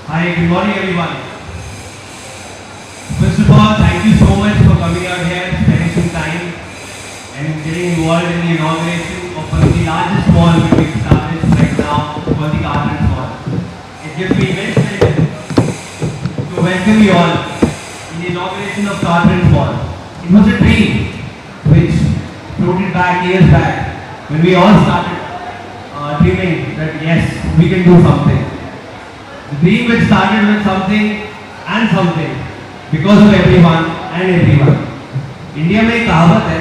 Hi, good morning everyone. First of all, thank you so much for coming out here, spending some time and getting involved in the inauguration of one of the largest mall which we've established right now called the Carlton Mall. It gives me immense pleasure to welcome you all in the inauguration of Carlton Mall. It was a dream which floated back years back when we all started dreaming that yes, we can do something. The dream which started with something and something because of everyone and everyone. India में एक कहावत है,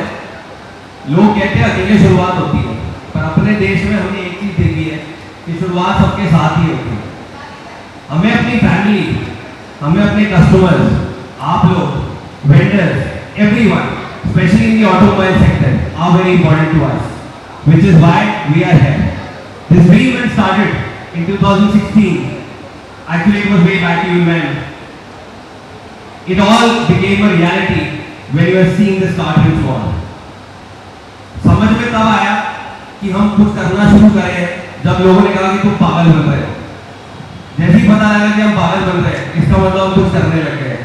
लोग कहते हैं अकेले शुरुआत होती है, पर अपने देश में हमने एक चीज देखी है कि शुरुआत सबके साथ ही होती है. हमें अपनी फैमिली, हमें अपने कस्टमर्स, आप लोग, vendors, everyone, especially in the automobile sector, are very important to us, which is why we are here. This dream when started in 2016. Actually, it was way back even when it all became a reality when you were seeing this Carlton Mall. समझ में तब आया कि हम कुछ करना शुरू करें जब लोगों ने कहा कि तुम पागल बन रहे हो. जैसे ही पता लगा कि हम पागल बन रहे हैं, इसका मतलब हम कुछ करने लग गए.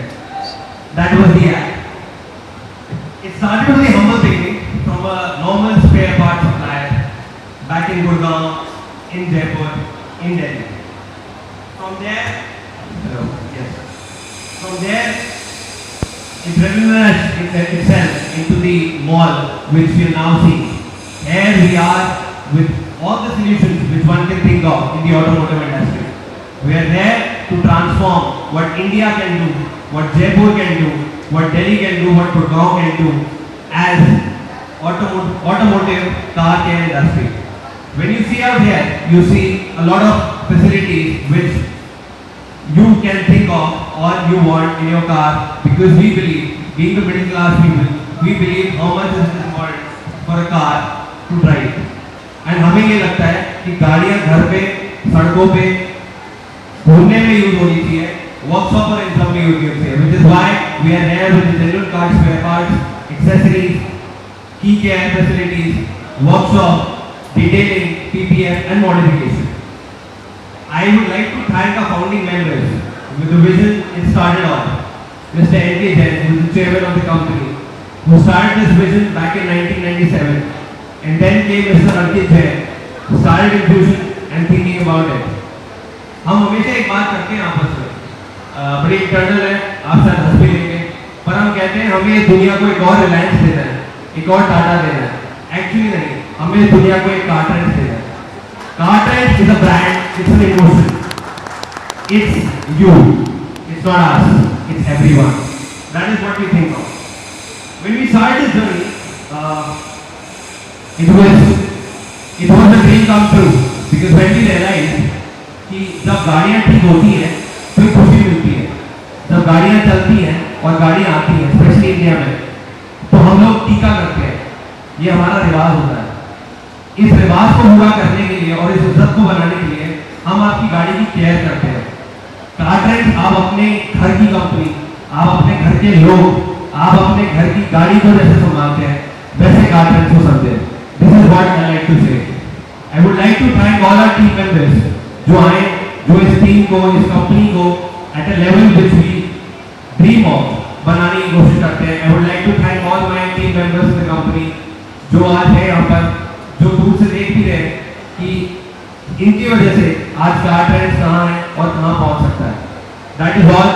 That was the act. It started with a humble beginning from a normal spare part supplier back in Gurgaon, in Jaipur, in Delhi. From there, it revolutionized itself into the mall which we are now seeing. Here we are with all the solutions which one can think of in the automotive industry. We are there to transform what India can do, what Jaipur can do, what Delhi can do, what Gurgaon can do as automotive car care industry. When you see out here, you see a lot of facilities which you can think of or you want in your car, because we believe, being the middle class people, we believe how much is it important for a car to drive. And हमें ये लगता है कि गाड़ियाँ घर पे, सड़कों पे, घूमने में यूज होनी चाहिए, वर्कशॉप और इन सब में यूज होनी चाहिए. Which is why we are here with the general cars, spare parts, accessories, key care facilities, workshop, detailing, PPF and modification. I would like to thank our founding members with the vision it started on. Mr. N.K. Jain, who is the chairman of the company, who started this vision back in 1997, and then came Mr. Ankit Jain, who started Infusion and thinking about it. हम हमेशा एक बात करते हैं आपस में, बड़ी internal है, आप सब हंस भी लेंगे, पर हम कहते हैं हमें इस दुनिया को एक और रिलायंस देना है, एक और टाटा देना है. एक्चुअली नहीं, हमें इस दुनिया को एक Cartrends देना है. Cartrends is a brand, it's an emotion. It's you, it's not us, it's everyone. That is what we think of. When we started this journey, it was a dream come true, because when we realized कि जब गाड़ियाँ ठीक होती हैं तो एक खुशी मिलती है. जब गाड़ियाँ चलती हैं और गाड़ियाँ आती हैं, स्पेशली इंडिया में, तो हम लोग टीका करते हैं. ये हमारा रिवाज होता है. इस रिवाज को पूरा करने के लिए और इस इज्जत को बनाने के लिए हम आपकी गाड़ी की केयर करते हैं. Cartrends, आप अपने घर की कंपनी, आप अपने घर के लोग, आप अपने घर की गाड़ी को जैसे संभालते हैं, वैसे Cartrends को समझें. This is what I like to say. I would like to thank all our team members जो आए, जो इस टीम को, इस कंपनी को at a level which we dream of बनाने की कोशिश करते हैं. I would like to thank all my team members in the company जो आज है यहाँ पर, जो दूर से देख भी रहे कि इनकी वजह से आज Cartrends कहाँ है और कहाँ पहुँच सकता है. That is all.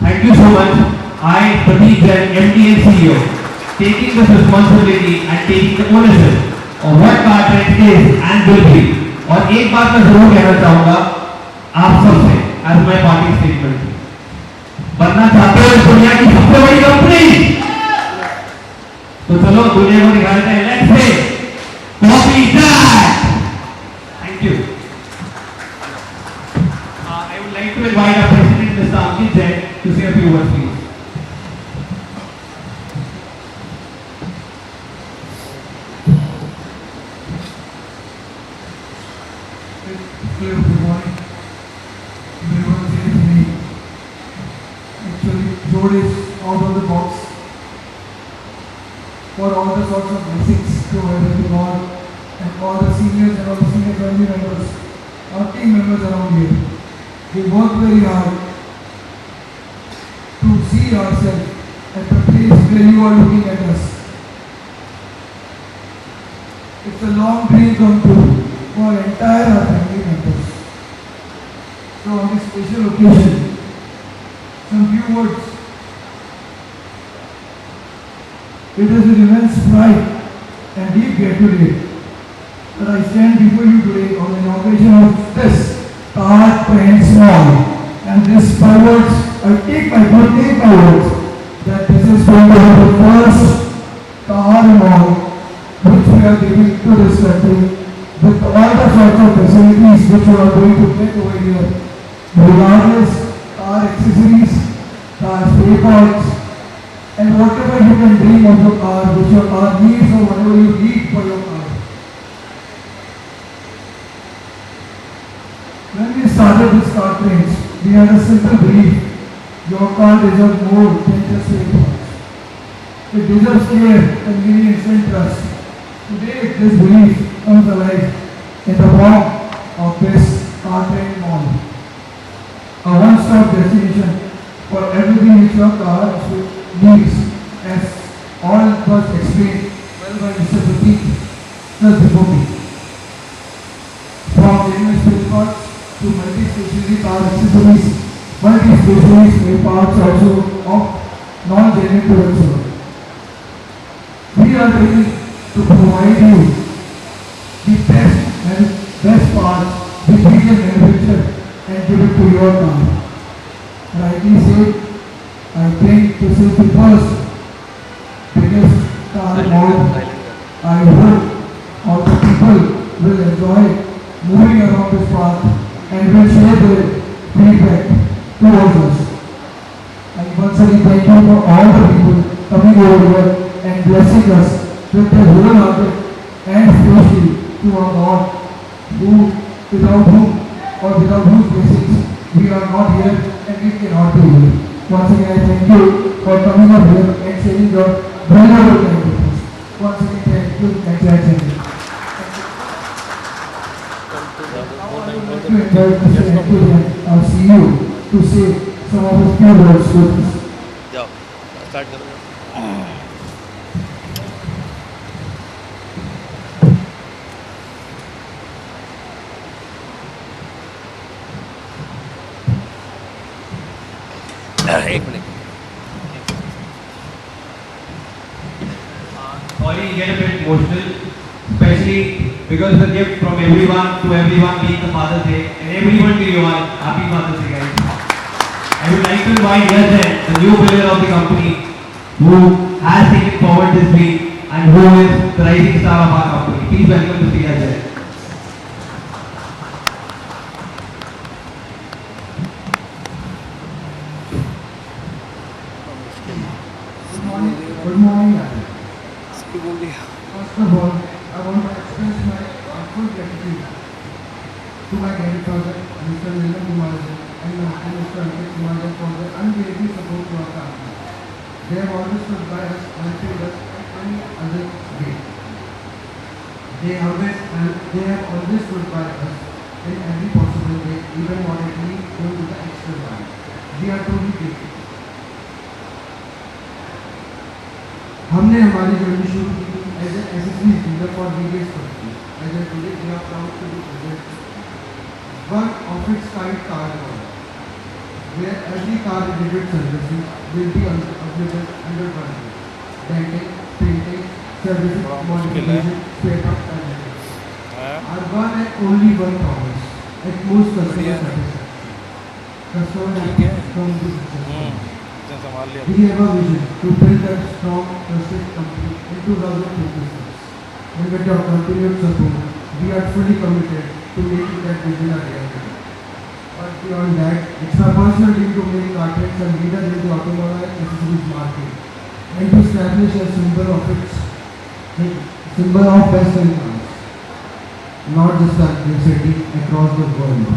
Thank you so much. I, Prateek Jain, MD and CEO, taking this responsibility and taking the ownership of what Cartrends is and will be. और एक बात मैं जरूर कहना चाहूँगा आप सबसे, as my parting statement, बनना चाहते हो इस दुनिया की सबसे बड़ी कंपनी, तो चलो दुनिया को दिखा देते हैं. Let's say copy that. Thank you. I would like to invite our president, Mr. Ankit Jain, to say a few words, please. Hello, good morning. Everyone says to me, actually, Joe is out of the box for all the sorts of blessings to everything and all the seniors and all the senior family members, our team members around here. We work very hard to see ourselves at the place where you are looking at us. It's a long dream come true for our entire family members. So on this special occasion, some few words. It is with immense pride and deep gratitude that I stand before you today on the inauguration of this Taj Trends Mall. And this my words, I take my words that this is going to be the first Taj Mall which we are giving to this country with all the sorts of facilities which we are going to get over here. Regardless, car accessories, car spare parts, and whatever you can dream of your car, which your car needs or whatever you need for your car. When we started this car trains, we had a simple belief: your car deserves more than just spare parts. It deserves care, convenience, and trust. Today, this belief comes alive in the form of this car train mall. A one-stop destination for everything which your car needs, as all was explained well by Mr. Pratik just before me. From genuine spare parts to multi-stationary car accessories, multi-stationary spare parts also of non-genuine products. We are ready to provide you the best parts which we can manufacture and give it to your car. Rightly said, I think this is the first biggest car mall. I hope all the people will enjoy moving around this park and will share their feedback towards us. And once again, thank you for all the people coming over here and blessing us with their wholehearted and faithful to our God, without whose blessings we are not here and we cannot be here. Once again, I thank you for coming up here and sharing your valuable time with us. Once again, thank you and thank you. Now I would like to invite Mr. Anthony, our CEO, to say some of his few words with us. जाओ start करो एक minute Sorry, get a bit emotional, especially because the gift from everyone to everyone being the Father's Day, and everyone to you all, happy Father's Day, guys. I would like to invite Yazen, the new pillar of the company, who has taken forward this dream and who is the rising star of our company. Please welcome Mr. Yazen. Good morning, Adam. इसकी बोल दिया First of all, I want to express my full gratitude to my grandfather, Mr. Nilan Kumarjan, and my uncle, Mr. Ankit Kumarjan, for their unwavering support to our family. They have always stood by us and helped us in any other way. They have always stood by us in every possible way, even moderately going to the extra mile. We are truly grateful. हमने हमारी journey शुरू की थी as an accessories dealer for various companies. As on today we are proud to be present one of its kind car mall where every car related services will be available under one roof. Painting, painting, servicing, modification, spare parts and maintenance. Our one and only one promise at most customer satisfaction. Customer happiness from the success. संभाल लिया We have a vision to build a strong, trusted company in 2026. And with your continued support, we are fully committed to making that vision a reality. But beyond that, it's my personal dream to make Cartrains a leader in the automobile accessories market and to establish a symbol of best selling cars, not just in city across the world.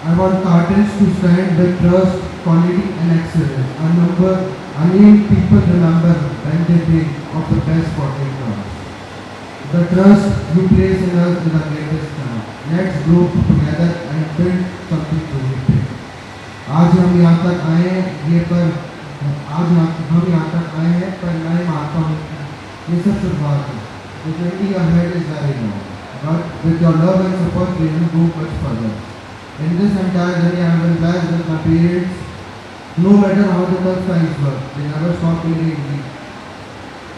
I want Cartrains to stand with trust, quality and excellence. A name people remember when they think of the best sporting cars. The trust you place in us is the greatest now. Let's grow together and build something positive. आज हम यहाँ तक आए हैं ये पर हम यहाँ तक आए हैं पर मैं मानता हूँ ये सब शुरुआत है. The journey ahead is very long, but with your love and support we will go much further. In this entire journey I have been blessed with my parents. No matter how the tough times were, they never stopped believing in me,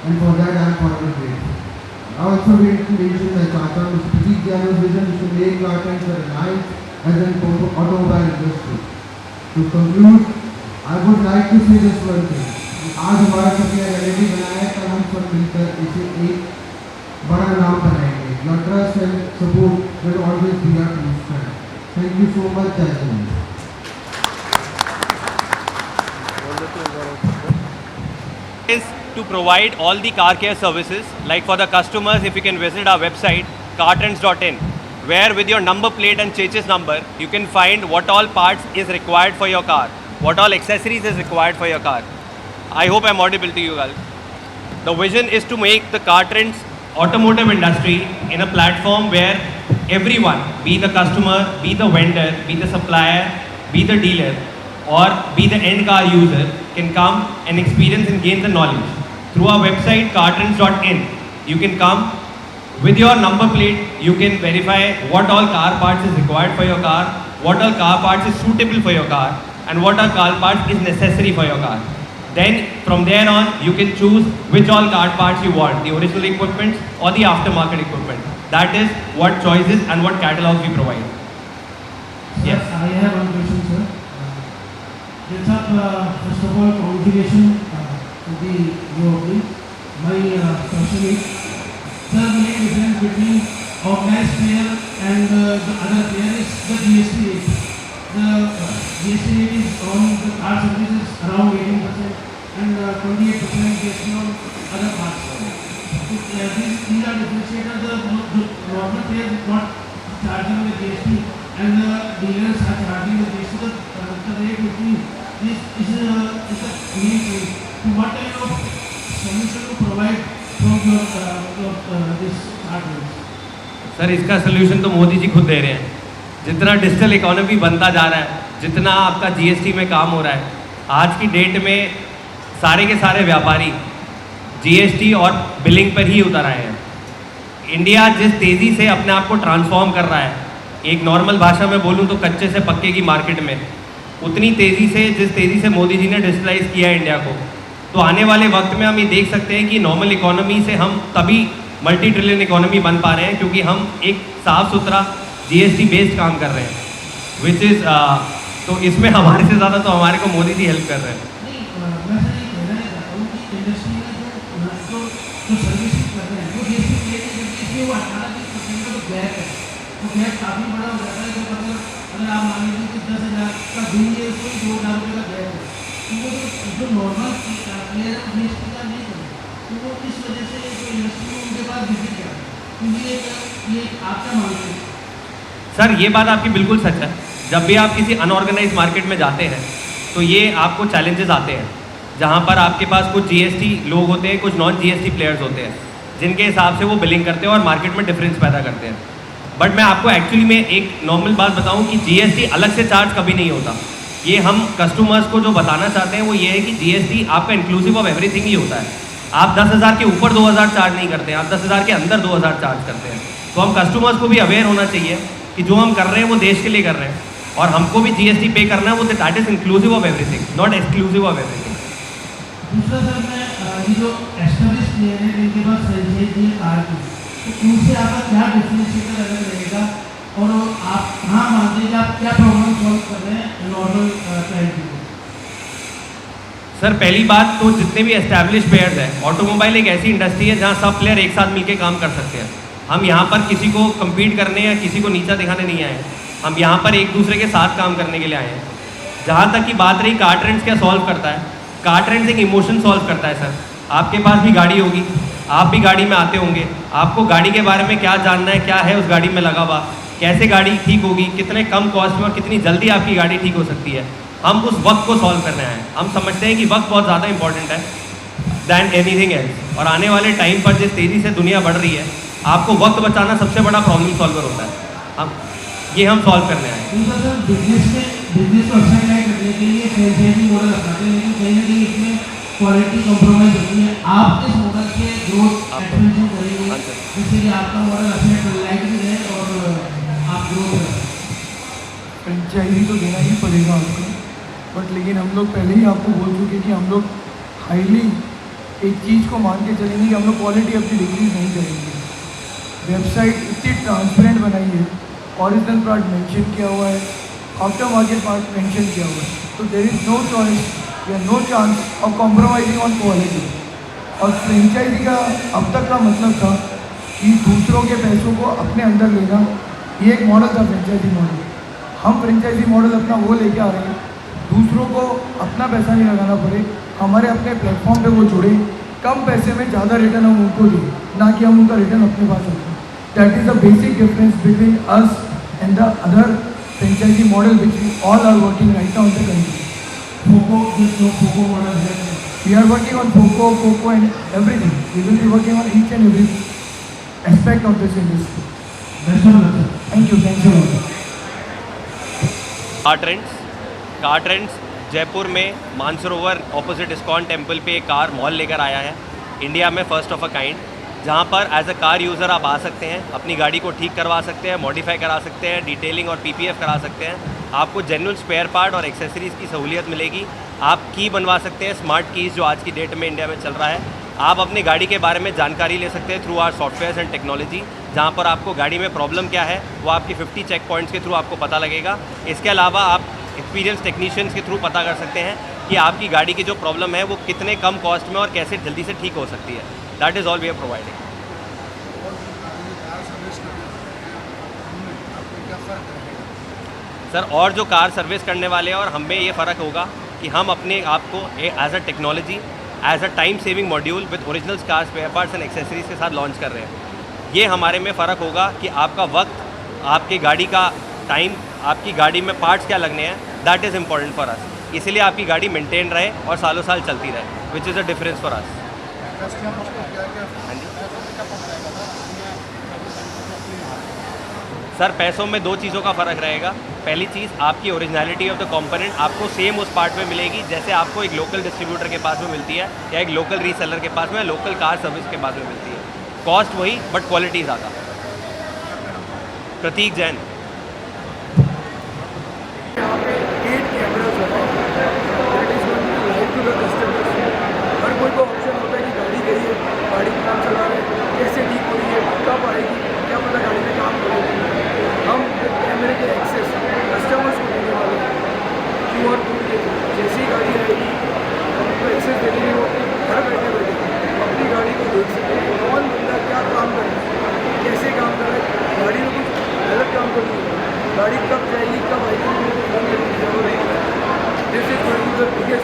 and for that I am forever grateful. I also want to mention that Tata Mr. Prateek Jano's vision is to make Kartens a reliance as an automobile industry. To conclude, I would like to say this one thing. आज हमारा सपना reality बनाया है कल हम सब मिलकर इसे एक बड़ा नाम बनाएंगे. Your trust and support will always be our true strength. Thank you so much, जय Hind. Is to provide all the car care services. Like for the customers, if you can visit our website cartrends.in, where with your number plate and chassis number you can find what all parts is required for your car, what all accessories is required for your car. I hope I'm audible to you guys. The vision is to make the Cartrends automotive industry in a platform where everyone, be the customer, be the vendor, be the supplier, be the dealer, or be the end car user, can come and experience and gain the knowledge. Through our website cartrends.in, you can come with your number plate, you can verify what all car parts is required for your car, what all car parts is suitable for your car, and what all car parts is necessary for your car. Then from there on, you can choose which all car parts you want, the original equipment or the aftermarket equipment. That is what choices and what catalogs we provide. Yes. I have one question, sir. First of all, congratulations to the UOP. My question is, sir, the main difference between organized player and the other player is the GST rate. The GST rate is on the car services around 18% and 28% GST on other parts. So, these are differentiators. The normal player is not charging the GST and the dealers are charging the GST. The rate between this is the main thing. So what kind of solution to provide from your this charges? Sir इसका solution तो मोदी जी खुद दे रहे हैं. जितना digital economy बनता जा रहा है, जितना आपका जीएसटी में काम हो रहा है, आज की डेट में सारे के सारे व्यापारी जीएसटी और बिलिंग पर ही उतर आए हैं. इंडिया जिस तेज़ी से अपने आप को ट्रांसफॉर्म कर रहा है, एक नॉर्मल भाषा में बोलूँ तो कच्चे से पक्के की मार्केट में, उतनी तेज़ी से जिस तेज़ी से मोदी जी ने डिजिटलाइज किया है इंडिया को, तो आने वाले वक्त में हम ये देख सकते हैं कि नॉर्मल इकोनॉमी से हम तभी मल्टी ट्रिलियन इकोनॉमी बन पा रहे हैं क्योंकि हम एक साफ़ सुथरा जीएसटी बेस्ड काम कर रहे हैं, विच इज़ तो इसमें हमारे से ज़्यादा तो हमारे को मोदी जी हेल्प कर रहे हैं. नहीं, मैं सर ये कहना चाहता हूँ कि इंडस्ट्री में जो सर्विसिंग कर रहे हैं वो जीएसटी पे नहीं करती, इसलिए वो 18% का गैप है. तो गैप काफ़ी बड़ा हो जाता है. जब अगर आप मान लीजिए कि 10,000 का बिल है, उसको 2,000 रुपये का गैप है, तो वो जो नॉर्मल प्लेयर है जीएसटी का नहीं करे, तो वो इस वजह से जो इंडस्ट्री में उनके पास बिजली क्या है. क्योंकि ये आप क्या मानते हैं? सर ये बात आपकी बिल्कुल सच है. जब भी आप किसी अनऑर्गेनाइज मार्केट में जाते हैं तो ये आपको चैलेंजेस आते हैं जहाँ पर आपके पास कुछ जीएसटी लोग होते हैं, कुछ नॉन जीएसटी प्लेयर्स होते हैं जिनके हिसाब से वो बिलिंग करते हैं और मार्केट में डिफरेंस पैदा करते हैं. बट मैं आपको एक्चुअली में एक नॉर्मल बात बताऊं कि जीएसटी अलग से चार्ज कभी नहीं होता. ये हम कस्टमर्स को जो बताना चाहते हैं वो ये है कि जीएसटी आपका इंक्लूसिव ऑफ एवरीथिंग ही होता है. आप 10,000 के ऊपर 2,000 चार्ज नहीं करते हैं, आप 10,000 के अंदर 2,000 चार्ज करते हैं. तो हम कस्टमर्स को भी अवेयर होना चाहिए कि जो हम कर रहे हैं वो देश के लिए कर रहे हैं और हमको भी जीएसटी पे करना है. वो that is inclusive of everything, not exclusive of everything. दूसरा सर, मैं ये जो एस्टेब्लिश प्लेयर है जिनके पास फ्रेंचाइज है कार की, तो उनसे आपका क्या डिफरेंशिएटर अलग रहेगा और आप कहाँ मानते हैं कि आप क्या प्रॉब्लम सॉल्व कर रहे हैं नॉर्मल क्लाइंट के लिए? सर पहली बात तो जितने भी एस्टैब्लिश प्लेयर्स हैं, ऑटोमोबाइल एक ऐसी इंडस्ट्री है जहाँ सब प्लेयर एक साथ मिलकर काम कर सकते हैं. हम यहाँ पर किसी को कम्पीट करने या किसी को नीचा दिखाने नहीं आए. हम यहाँ पर एक दूसरे के साथ काम करने के लिए आए हैं. जहाँ तक की बात रही Cartrends क्या सॉल्व करता है, Cartrends एक इमोशन सॉल्व करता है. सर आपके पास भी गाड़ी होगी, आप भी गाड़ी में आते होंगे, आपको गाड़ी के बारे में क्या जानना है, क्या है उस गाड़ी में लगा हुआ, कैसे गाड़ी ठीक होगी, कितने कम कॉस्ट में और कितनी जल्दी आपकी गाड़ी ठीक हो सकती है. हम उस वक्त को सॉल्व करने आए हैं. हम समझते हैं कि वक्त बहुत ज़्यादा इंपॉर्टेंट है दैन एनीथिंग एल्स. और आने वाले टाइम पर जिस तेज़ी से दुनिया बढ़ रही है, आपको वक्त बचाना सबसे बड़ा प्रॉब्लम सॉल्वर होता है. ये हम सॉल्व करने आए हैं। दूसरा सर, बिजनेस को अच्छा ट्राई करने के लिए फ्रेंचाइजी मॉडल अपनाते हैं, लेकिन कहीं ना कहीं इसमें क्वालिटी कॉम्प्रोमाइज होती है। आप इस मॉडल से ग्रोथ एक्सपेंशन करेंगे हाँ सर। जिससे कि आपका मॉडल अच्छा लाइक भी रहे और आप ग्रो करें। फ्रेंचाइजी तो देना ही पड़ेगा आपको, बट लेकिन हम लोग पहले ही आपको बोल चुके कि हम लोग हाईली एक चीज़ को मान के चलेंगे कि हम लोग क्वालिटी अपनी डिक्रीज नहीं करेंगे। वेबसाइट इतनी ट्रांसपेरेंट बनाई है, ओरिजिनल पार्ट मेंशन किया हुआ है, आफ्टर मार्केट पार्ट मेंशन किया हुआ है, तो देयर इज़ नो चॉइस या no chance of compromising on quality. और फ्रेंचाइजी का अब तक का मतलब था कि दूसरों के पैसों को अपने अंदर लेना, ये एक मॉडल था फ्रेंचाइजी मॉडल। हम फ्रेंचाइजी मॉडल अपना वो लेके आ रहे हैं, दूसरों को अपना पैसा नहीं लगाना पड़े, हमारे अपने प्लेटफॉर्म पे वो जुड़े, कम पैसे में ज़्यादा रिटर्न हम उनको दें, ना कि हम उनका रिटर्न अपने पास रखें। That is the basic difference between us and the other franchisee model which we all are working right now in the country. FOCO model है, We are working on FOCO and everything. We will be working on each and every aspect of this industry. Best of luck sir. Thank you. Thanks a lot. Car trends Jaipur में Mansarovar opposite ISKCON temple पे एक car mall लेकर आया है, India में first of a kind, जहाँ पर as a car user आप आ सकते हैं, अपनी गाड़ी को ठीक करवा सकते हैं, मॉडिफाई करा सकते हैं, डिटेलिंग और पीपीएफ करा सकते हैं। आपको जेन्युइन स्पेयर पार्ट और एक्सेसरीज़ की सहूलियत मिलेगी। आप की बनवा सकते हैं, स्मार्ट कीज़ जो आज की डेट में इंडिया में चल रहा है। आप अपनी गाड़ी के बारे में जानकारी ले सकते हैं through our softwares and technology, जहाँ पर आपको गाड़ी में प्रॉब्लम क्या है वो आपकी 50 चेक पॉइंट्स के थ्रू आपको पता लगेगा। इसके अलावा आप एक्सपीरियंस टेक्नीशियंस के थ्रू पता कर सकते हैं कि आपकी गाड़ी की जो प्रॉब्लम है वो कितने कम कॉस्ट में और कैसे जल्दी से ठीक हो सकती है। That is all we are providing. Sir, और जो कार सर्विस करने वाले हैं और हम में ये फ़र्क होगा कि हम अपने आप को as a technology, as a time saving module with original car spare parts and accessories के साथ लॉन्च कर रहे हैं। ये हमारे में फ़र्क होगा कि आपका वक्त, आपकी गाड़ी का टाइम, आपकी गाड़ी में पार्ट्स क्या लगने हैं, that is important for us. इसलिए आपकी गाड़ी मेंटेन रहे और सालों साल चलती रहे, which is a difference for us. Sir, पैसों में दो चीज़ों का फ़र्क रहेगा। पहली चीज़, आपकी ओरिजिनलिटी ऑफ द कंपोनेंट आपको सेम उस पार्ट में मिलेगी जैसे आपको एक लोकल डिस्ट्रीब्यूटर के पास में मिलती है या एक लोकल रीसेलर के पास में, लोकल कार सर्विस के पास में मिलती है। कॉस्ट वही बट क्वालिटी ज़्यादा। प्रतीक जैन। यहाँ पे 8 कैमराज होते हैं, that is going to live to the customers. हर कोई को ऑप्शन होता है कि गाड़ी गई है, गाड़ी काम चला रहे हैं, कैसे ठीक हो रही है, कब आएगी, क्या पता गाड़ी में काम करेगी। हम कैमरे के एक्सेस कस्टमर्स को देने वाले हैं, QR कोड के थ्रू। जैसी ही गाड़ी आएगी हम उनको एक्सेस दे देंगे, वो घर बैठे अपनी गाड़ी को देख सकते हैं, कौन बंदा क्या काम कर रहा है, कैसे काम कर रहा है, गाड़ी में कुछ गलत काम कर रही है, गाड़ी कब जाएगी, कब आएगी, उनको फोन करने की जरूरत नहीं है। This is going to the biggest